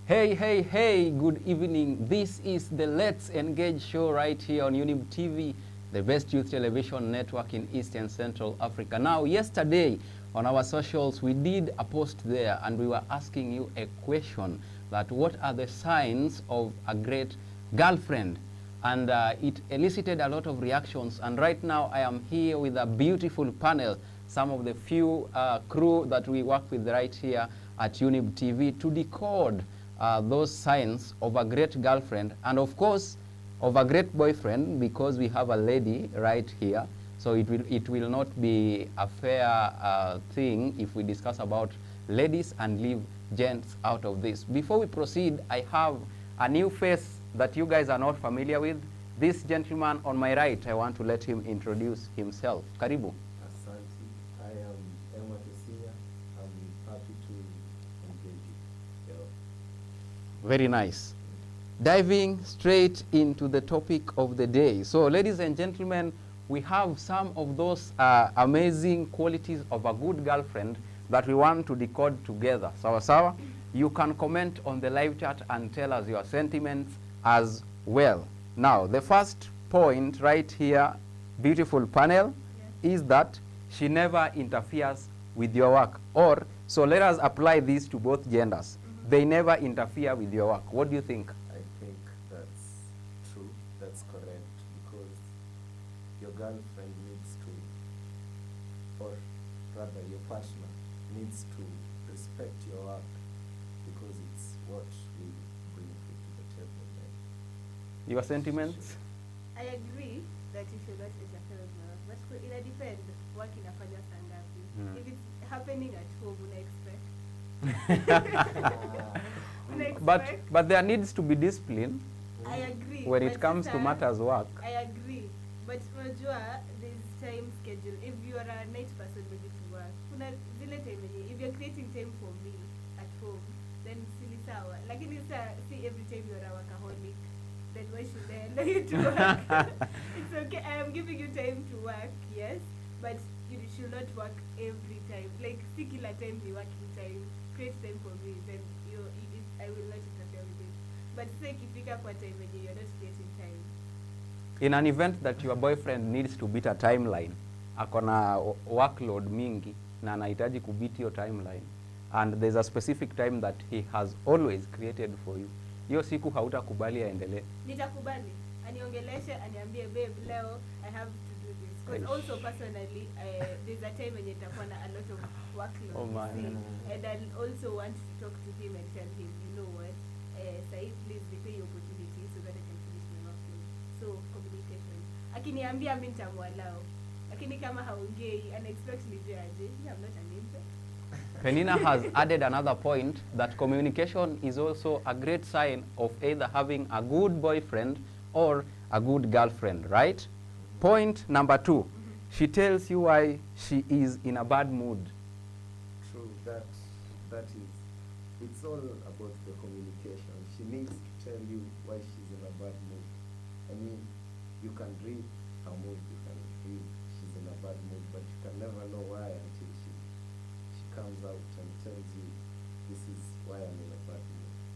Hey, hey, hey, good evening. This is the Let's Engage show right here on Unib TV, the best youth television network in East and Central Africa. Now, yesterday on our socials, we did a post there and we were asking you a question that what are the signs of a great girlfriend? And it elicited a lot of reactions. And right now, I am here with a beautiful panel, some of the few crew that we work with right here at Unib TV to decode those signs of a great girlfriend and of course of a great boyfriend, because we have a lady right here, so it will not be a fair thing if we discuss about ladies and leave gents out of this. Before we proceed, I have a new face that you guys are not familiar with. This gentleman on my right, I want to let him introduce himself. Karibu. Asante. I am Emma Tesia. I'm happy to engage you. Very nice. Diving straight into the topic of the day. So, ladies and gentlemen, we have some of those amazing qualities of a good girlfriend that we want to decode together. Sawa sawa? You can comment on the live chat and tell us your sentiments as well. Now, the first point right here, beautiful panel, is that she never interferes with your work. Or, so let us apply this to both genders. They never interfere with your work. What do you think? I think that's true. That's correct, because your girlfriend needs to, or rather your partner needs to respect your work, because it's what we bring to the table. Your sentiments? I agree that you should not interfere with my work, but it depends work inafanya saa ngapi. If it's happening at home, una expect. But there needs to be discipline. I agree. When it comes to matters work. I agree. But unajua there's time schedule. If you are a night person ready to work, kuna zile time yenye, if you're creating time for me at home, then sili sawa. Lakini see every time you're a workaholic, then why should I allow you to work? It's okay. I am giving you time to work, yes, but you should not work every time. Like kila time the working time. Create time for me, then I will not interfere with it. But say ikifika kwa time when you're not creating time. In an event that your boyfriend needs to beat a timeline, akona workload mingi na anahitaji kubit your timeline, and there's a specific time that he has always created for you, hiyo siku hautakubali aendelee? Nitakubali. Aniongeleshe, aniambie babe, leo I have to do this. Because also personally, there's a time when nitakuwa na a lot of workload. Oh my. And I'll also want to talk to him and tell him, you know what, Said, please give me opportunity so that I can finish my workload. So communication. Akiniambia mimi nitamwalao. Lakini kama haongei, ana expect nijue aje. I'm not an infant. Penina has added another point, that communication is also a great sign of either having a good boyfriend or a good girlfriend, right? Point number 2, she tells you why she is in a bad mood. True, that is, it's all about the communication. She needs to tell you why she's in a bad mood. I mean, you can read her mood, you can read she's in a bad mood, but you can never know why until she comes out and tells you, this is why I'm in a bad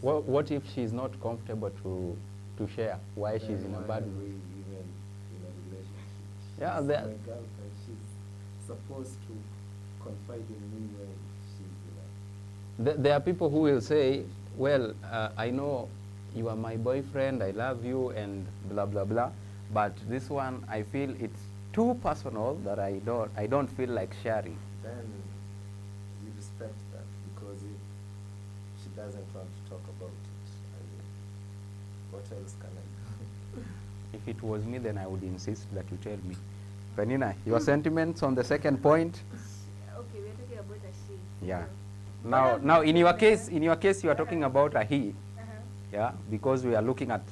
mood. What if she's not comfortable to share why she's in a bad mood? Even in a relationship. Yeah, She's that- my girlfriend. She's supposed to confide in me when she's in a... There are people who will say, well, I know you are my boyfriend, I love you, and blah, blah, blah. But this one, I feel it's too personal that I don't feel like sharing. Then you respect that, because if she doesn't want to talk about it, I mean, what else can I do? If it was me, then I would insist that you tell me. Penina, your sentiments on the second point? Okay, we're talking about a she. Yeah. So. Now, in your case, you are talking about a he. Uh-huh. Yeah, because we are looking at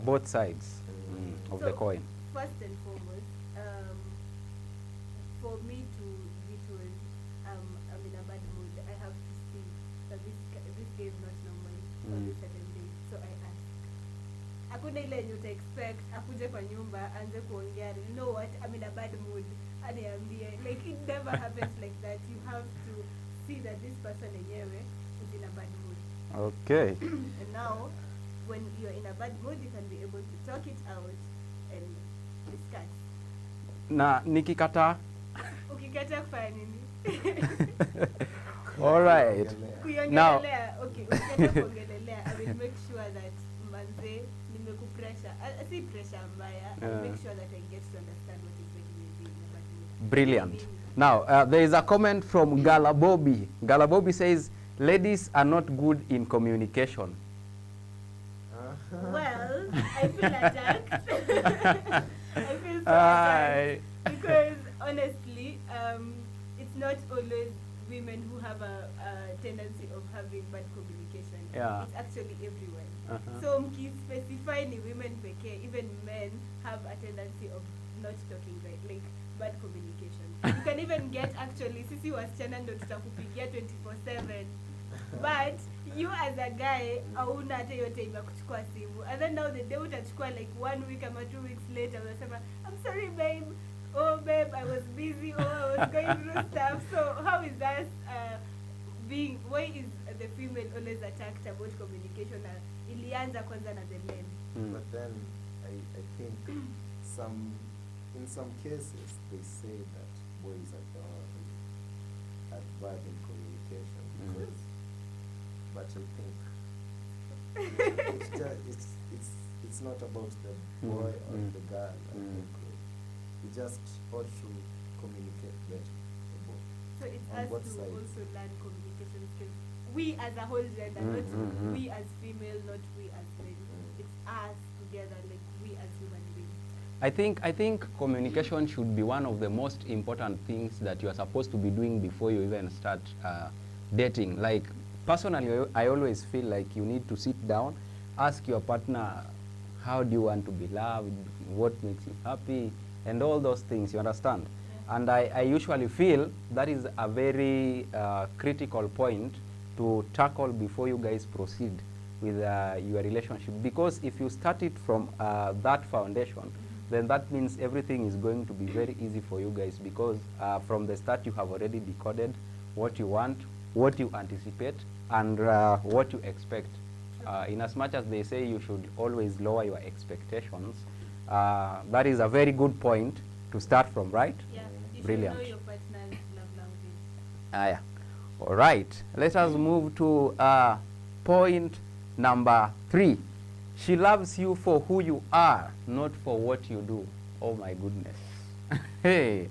both sides of the So, coin. First and foremost, for me to be told I'm in a bad mood, I have to see that this day is not normal on this certain day. So I ask. Hakuna ile yenye uta expect akuje kwa nyumba anze kuongea, you know what, I'm in a bad mood, aniambie. Like it never happens like that. You have to see that this person enyewe is in a bad mood. Okay. And now, when you're in a bad mood, you can be able to talk it out and discuss. Na nikikataa. Ukikataa kufanya nini? All right. Now, Kuiongelelea, okay, ukikataa kuongelelea, I will make sure that manze nimekupressure. Si pressure mbaya. I'll make sure that I get to understand what exactly you're doing in a bad mood. brilliant. Now, there is a comment from Galabobi. Galabobi says, ladies are not good in communication. Well, I feel attacked. I feel so Aye. attacked because honestly, it's not always women who have a tendency of having bad communication. Yeah. It's actually everyone. Uh-huh. So specify ni women peke, even men have a tendency of not talking right, like bad communication. You can even get actually sisi wasichana ndo tutakupigia 24/7. But you as a guy hauna hata hiyo time ya kuchukua simu, and then now the day utachukua like 1 week ama 2 weeks later unasema I'm sorry babe, oh babe I was busy, oh I was going through stuff. So how is that being, why is the female always attacked about communication? Ilianza kwanza na the men. But then I think in some cases they say that boys are bad in communication because, but I think it's not about the boy or the girl. I think we just ought to communicate better. So it's On us both to sides. also learn communication skills. We as a whole gender, not we as female, not we as men. It's us together, like we as human beings. I think communication should be one of the most important things that you are supposed to be doing before you even start dating. Like personally, I always feel like you need to sit down, ask your partner, how do you want to be loved, what makes you happy, and all those things, you understand? Yeah. And I usually feel that is a very critical point to tackle before you guys proceed with your relationship. Because if you start it from that foundation, then that means everything is going to be very easy for you guys, because from the start you have already decoded what you want, what you anticipate, and what you expect. In as much as they say you should always lower your expectations, that is a very good point to start from, right? Yeah, you Brilliant. should know your partner's love language. Yeah. All right. Let us move to point number 3. She loves you for who you are, not for what you do. Oh my goodness. Hey,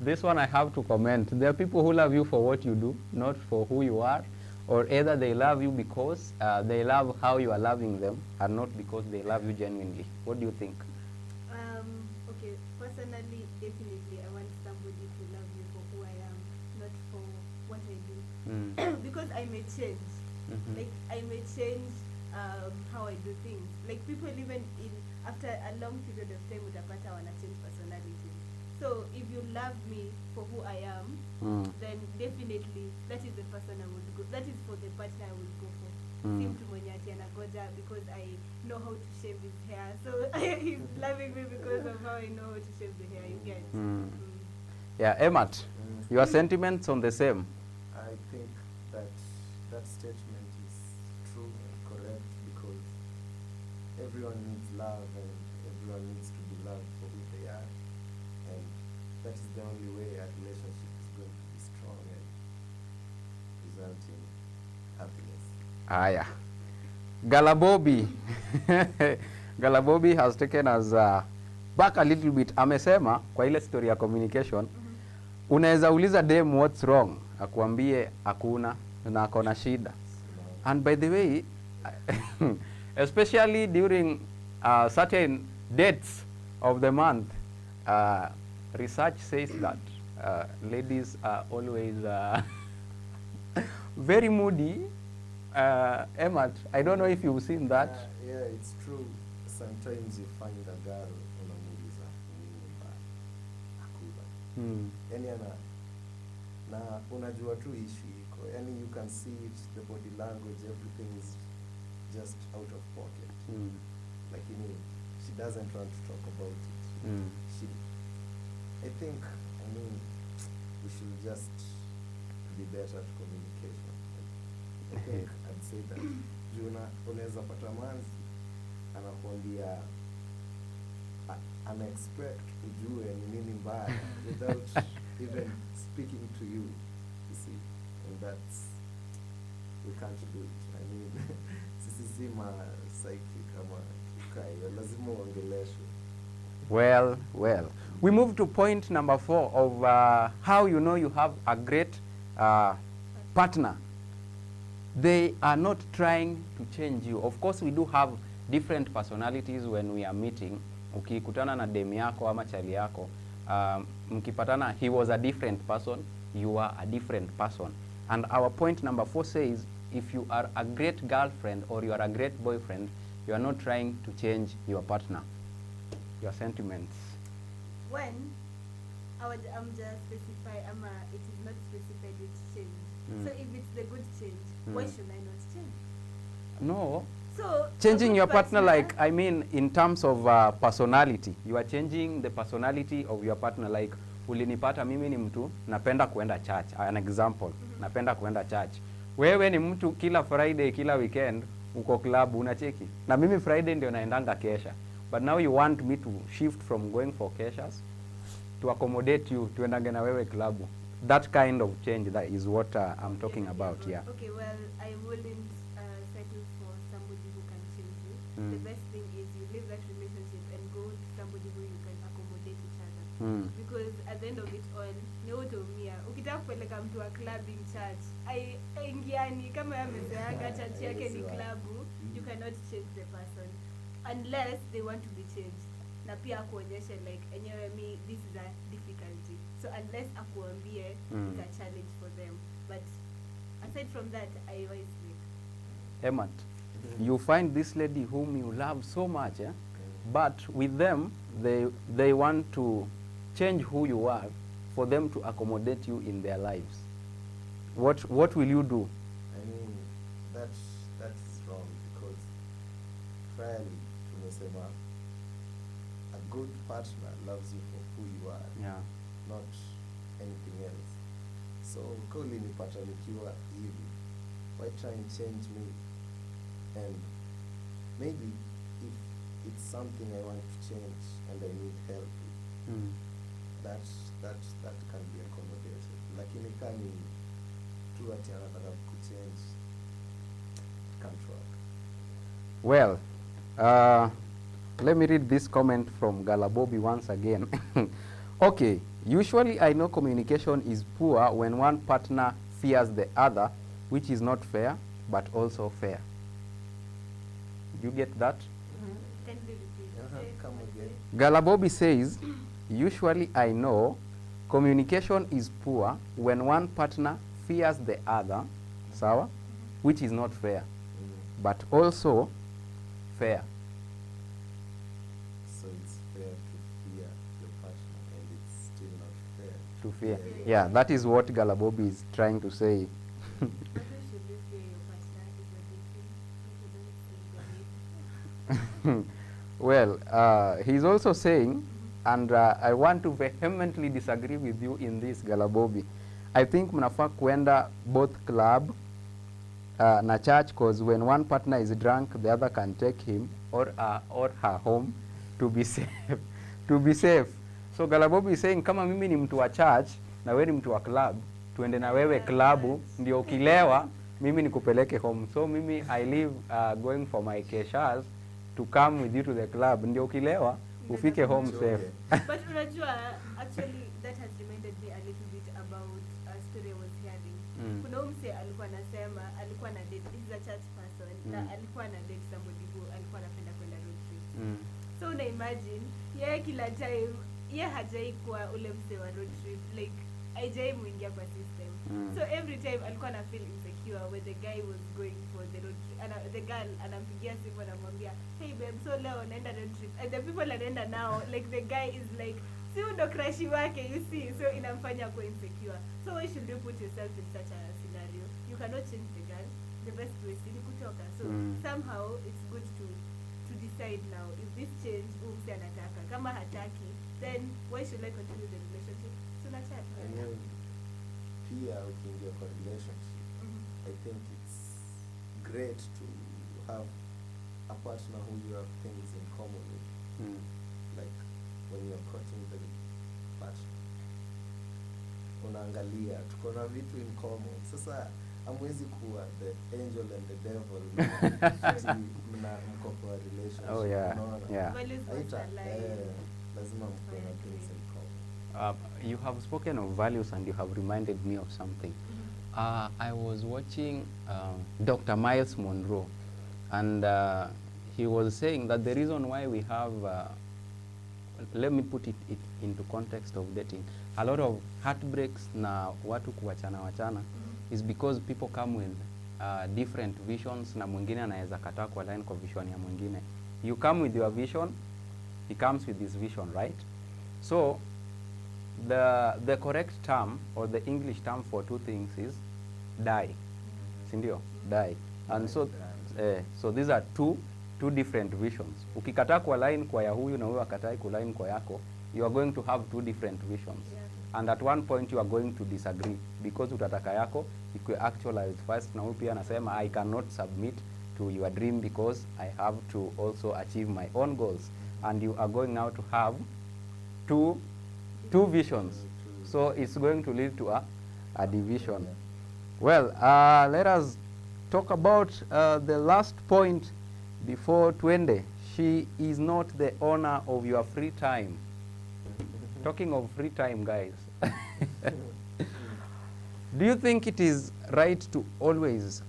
this one I have to comment. There are people who love you for what you do, not for who you are, or either they love you because they love how you are loving them, and not because they love you genuinely. What do you think? Okay, personally, definitely, I want somebody to love me for who I am, not for what I do. Because I may change. Like, I may change how I do things. Like, people even after a long period of time utapata wana change personality. So, if you love me for who I am, then definitely that is the person I would go. That is for the partner I would go for. Si mtu mwenye ati anagoja because I know how to shave his hair. So he's loving me because of how I know how to shave the hair. You get? Yeah, Emmat, your sentiments on the same. I think that statement is true and correct, because everyone needs love and everyone needs to be loved for who they are, and that is the only way a relationship is going to be strong and result in happiness. Aya. Galabobi. Galabobi has taken us back a little bit. Amesema kwa ile story ya communication, unaweza uliza dem what's wrong, akuambie hakuna na akona shida. And by the way, especially during certain dates of the month, research says that ladies are always very moody. Emmat, I don't know if you've seen that. Yeah, it's true. Sometimes you find a girl unamuuliza nini mbaya, hakuna. Yani na unajua tu issue iko. Yani you can see it, the body language, everything is just out of pocket. Lakini she doesn't want to talk about it. I think, we should just be better at communication. I think I'd say that. Juna, unaweza pata manzi anakuambia ana expect ujue ni nini mbaya without even speaking to you, you see, and that's, we can't do it. I mean, sisi si ma psychic ama kayo, lazima uongeleshwe. Well, we move to point number 4 of how you know you have a great partner. They are not trying to change you. Of course, we do have different personalities when we are meeting. Ukikutana na dem yako ama chali yako, mkipatana, he was a different person, you are a different person. And our point number 4 says, if you are a great girlfriend or you are a great boyfriend, you are not trying to change your partner. Your sentiments. When I'm just specify, it is not specified which change. So if it's the good change, why should I not change? No. So Changing your partner, like, I mean, in terms of personality. You are changing the personality of your partner. Like, ulinipata mimi ni mtu napenda kuenda church. An example, napenda kuenda church. Wewe ni mtu kila Friday, kila weekend, uko club, unacheki. Na mimi Friday ndio naendanga kesha. But now you want me to shift from going for keshas to accommodate you, tuendange na wewe club. That kind of change, that is what I'm talking about, yeah. Okay, well, I wouldn't settle for somebody who can change you. The best thing is you leave that relationship and go to somebody who you can accommodate each other. Because at the end of it all, ni utaumia. Ukitaka kupeleka mtu wa clubbing church, ingiani kama yamezoeanga church yake ni clubu, you cannot change the person unless they want to be changed. Na pia akuonyeshe like enyewe me, this is a difficulty. So unless akuambie, it's a challenge for them. But aside from that, I always make. Emmat, you find this lady whom you love so much, but with them, they want to change who you are for them to accommodate you in their lives. What will you do? I mean, that's wrong, because fairly, tumesema, a good partner loves you for who you are, Yeah. not anything else. So kama ulinipata nikiwa hivi, why try and change me? And maybe if it's something I want to change and I need help with, that can be accommodated. Lakini kani tu ati anataka kuchange, can't work. Well, let me read this comment from Galabobi once again. Okay, usually I know communication is poor when one partner fears the other, which is not fair, but also fair. You get that? Can we repeat? Uh-huh, come again. Galabobi says, usually I know communication is poor when one partner fears the other, sawa, which is not fair, but also fair. So it's fair to fear your partner, and it's still not fair To fear. Yeah. Yeah, that is what Galabobi is trying to say. But why should you fear your partner if you're dating? You shouldn't Well, he's also saying, and I want to vehemently disagree with you in this, Galabobi. I think mnafaa kuenda both club na church, because when one partner is drunk, the other can take him or her home to be safe. To be safe. So Galabobi is saying, kama mimi ni mtu wa church na wewe ni mtu wa club, tuende na wewe klabu, ndio ukilewa mimi nikupeleke home. So mimi I live going for my keshas to come with you to the club, ndio ukilewa ufike home safe. But unajua, actually that has reminded me a little bit about a story I was hearing. Kuna mse alikuwa anasema alikuwa na date, he's a church person, na alikuwa na date somebody who alikuwa anapenda kwenda road trip. So una imagine, yeye kila time, yeye hajai kuwa ule mse wa road trip, like haijai muingia kwa system. So every time alikuwa na feel insecure when the guy was going for the road trip. The girl anampigia simu anamwambia, hey babe, so leo naenda road trip. And the people anaenda now, like the guy is like, si ndo crush wake, you see. So inamfanya kuwa insecure. So why should you put yourself in such a scenario? You cannot change the girl. The best way is ni kutoka. So somehow it's good to decide now if this change umse anataka. Kama hataki, then why should I continue the relationship? So na chat. I mean, pia ukiingia kwa relationship, I think it's great to have a partner who you have things in common with. Like when you're courting the partner, unaangalia tuko na vitu in common. Sasa hamwezi kuwa the angel and the devil ati mko kwa relationship. Oh, yeah. Unaona? Yeah. Values must align. Lazima mko na things in common. You have spoken of values and you have reminded me of something. I was watching Dr. Miles Monroe, and he was saying that the reason why we have, let me put it into context of dating, a lot of heartbreaks na watu kuwachana is because people come with different visions, na mwingine anaweza kataa kwa line kwa vision ya mwingine. You come with your vision, he comes with his vision, right? So the correct term or the English term for two things is die. Sindio? Die. And so so these are two different visions. Ukikataa kwa line kwa ya huyu na huyu akatai kwa line kwa yako, you are going to have two different visions. Yeah. And at one point you are going to disagree because utataka yako ikue actualized first, na huyu pia anasema I cannot submit to your dream because I have to also achieve my own goals. And you are going now to have two visions. So it's going to lead to a division. Well, let us talk about the last point before Twende. She is not the owner of your free time. Talking of free time, guys. Do you think it is right to always,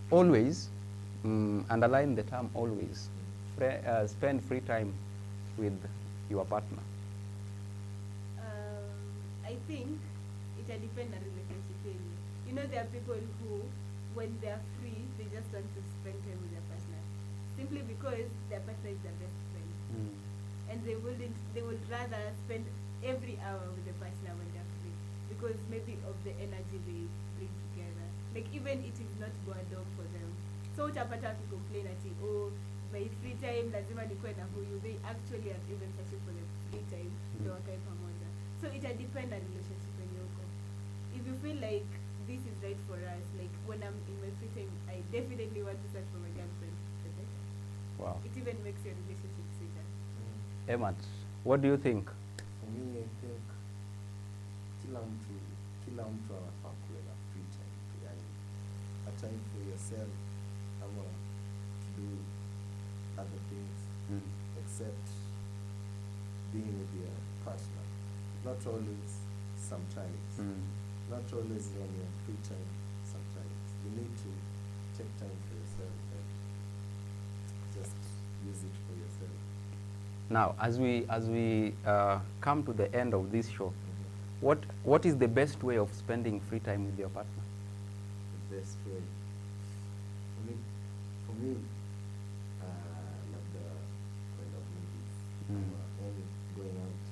underline the term always, spend free time with your partner? I think it depends on relationship really. You know, there are people who, when they are free, they just want to spend time with their partner, simply because their partner is their best friend, and they would rather spend every hour with the partner when they're free, because maybe of the energy they bring together. Like even it is not boredom for them. So utapata to complain ati, oh, my free time lazima nikuwe na huyu. They actually are even searching for the free time to wakae pamoja. So it depends on relationship when you go. If you feel like this is right for us, like when I'm in my free time, I definitely want to search for my girlfriend. Wow. It even makes your relationship sweeter. Emmat, what do you think? For me, I think kila mtu anafaa kuwe na free time, yani a time for yourself ama to do other things except being with your partner. Not always, sometimes. Not always when you're free time, sometimes. You need to take time for yourself and just use it for yourself. Now, as we come to the end of this show, what is the best way of spending free time with your partner? The best way. For me, like the kind of movies, only going out,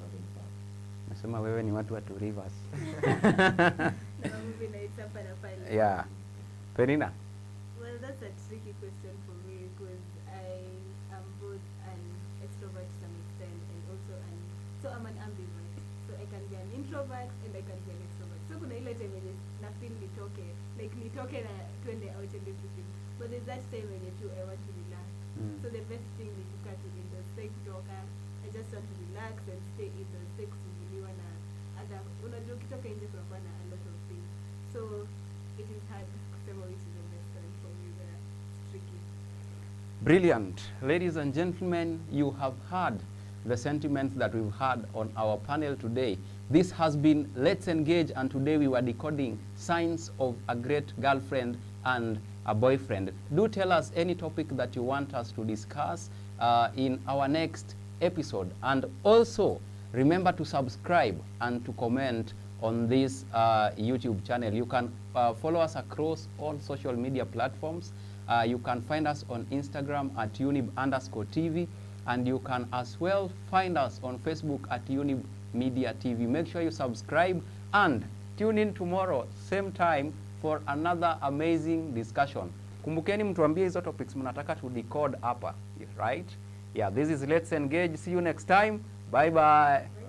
having fun. Nasema wewe ni watu wa Two Rivers. Na movie nights hapa na pale. Yeah. Penina? Well, that's a tricky question for me because I am both an extrovert to some extent and also I'm an ambivert. So I can be an introvert and I can be an extrovert. So kuna ile time yenye na feel nitoke na twende out and everything. But there's that time when too I want to relax. So the best thing is kukaa tu indoors, stay kutoka. I just want to relax and stay indoors, stay kusumbuliwa na other. Unajua ukitoka nje kunakuwa na a lot of things. So it is hard kusema which is the best time for me there. It's tricky. Brilliant. Ladies and gentlemen, you have heard the sentiments that we've had on our panel today. This has been Let's Engage, and today we were decoding signs of a great girlfriend and a boyfriend. Do tell us any topic that you want us to discuss in our next episode. And also, remember to subscribe and to comment on this YouTube channel. You can follow us across all social media platforms. You can find us on Instagram at unib_TV, and you can as well find us on Facebook at Unib Media TV. Make sure you subscribe and tune in tomorrow, same time, for another amazing discussion. Kumbukeni mtuambie hizo topics mnataka to decode hapa, right? Yeah, this is Let's Engage. See you next time. Bye bye.